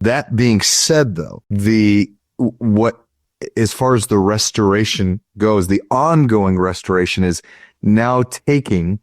That being said, though, as far as the restoration goes, the ongoing restoration is now taking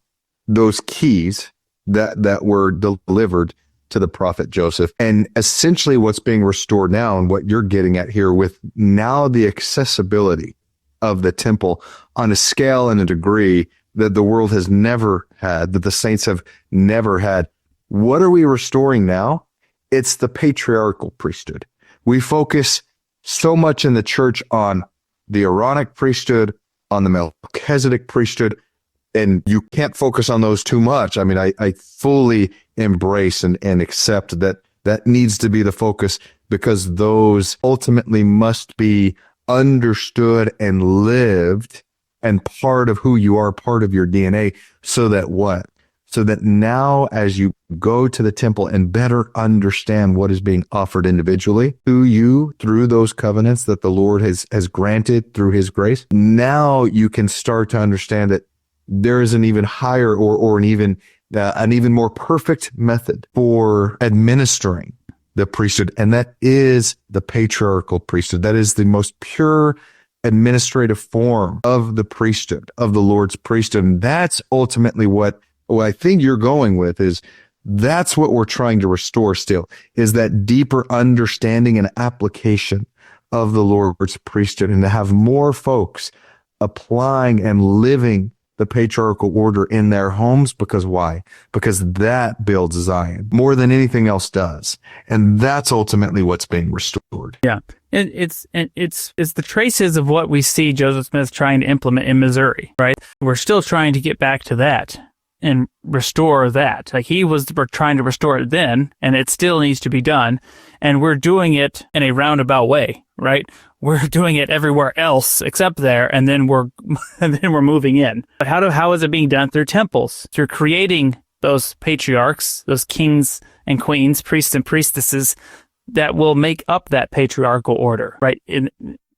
those keys that were delivered to the prophet Joseph. And essentially what's being restored now, and what you're getting at here with now the accessibility of the temple on a scale and a degree that the world has never had, that the saints have never had. What are we restoring now? It's the patriarchal priesthood. We focus so much in the church on the Aaronic priesthood, on the Melchizedek priesthood, and you can't focus on those too much. I mean, I fully embrace and accept that needs to be the focus, because those ultimately must be understood and lived and part of who you are, part of your DNA, so that what? So that now as you go to the temple and better understand what is being offered individually to you through those covenants that the Lord has granted through his grace, now you can start to understand that there is an even higher or an even more perfect method for administering the priesthood, and that is the patriarchal priesthood. That is the most pure administrative form of the priesthood, of the Lord's priesthood. And that's ultimately what I think you're going with, is that's what we're trying to restore still, is that deeper understanding and application of the Lord's priesthood, and to have more folks applying and living the patriarchal order in their homes. Because why? Because that builds Zion more than anything else does. And that's ultimately what's being restored. Yeah. It's the traces of what we see Joseph Smith trying to implement in Missouri, right? We're still trying to get back to that and restore that. Like we're trying to restore it then, and it still needs to be done. And we're doing it in a roundabout way, right? We're doing it everywhere else except there, and then we're moving in. But how is it being done? Through temples, through creating those patriarchs, those kings and queens, priests and priestesses that will make up that patriarchal order, right? In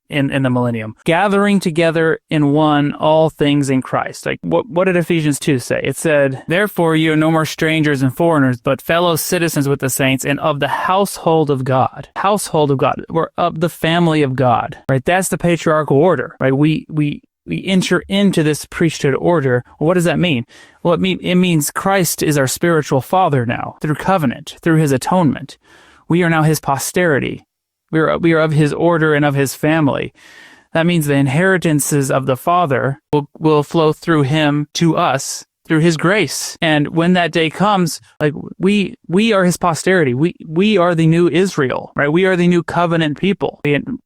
the millennium, gathering together in one all things in Christ. Like what did Ephesians 2 say? It said, "Therefore you are no more strangers and foreigners, but fellow citizens with the saints and of the household of God." Household of God. We're of the family of God, right? That's the patriarchal order, right? We enter into this priesthood order. What does that mean? Well, it means Christ is our spiritual father now through covenant, through his atonement. We are now his posterity. We are of his order and of his family. That means the inheritances of the Father will flow through him to us through his grace. And when that day comes, like we are his posterity. We are the new Israel, right? We are the new covenant people. And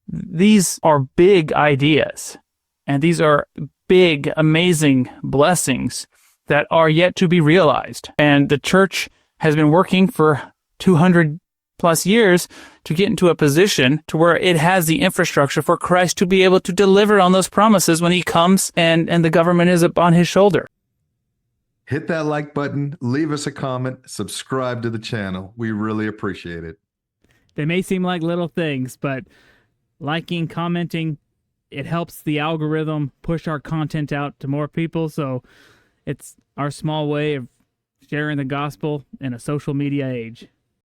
these are big ideas, and these are big, amazing blessings that are yet to be realized. And the church has been working for 200 plus years to get into a position to where it has the infrastructure for Christ to be able to deliver on those promises when he comes and the government is up on his shoulder. Hit that like button, leave us a comment, subscribe to the channel. We really appreciate it. They may seem like little things, but liking, commenting, it helps the algorithm push our content out to more people. So it's our small way of sharing the gospel in a social media age.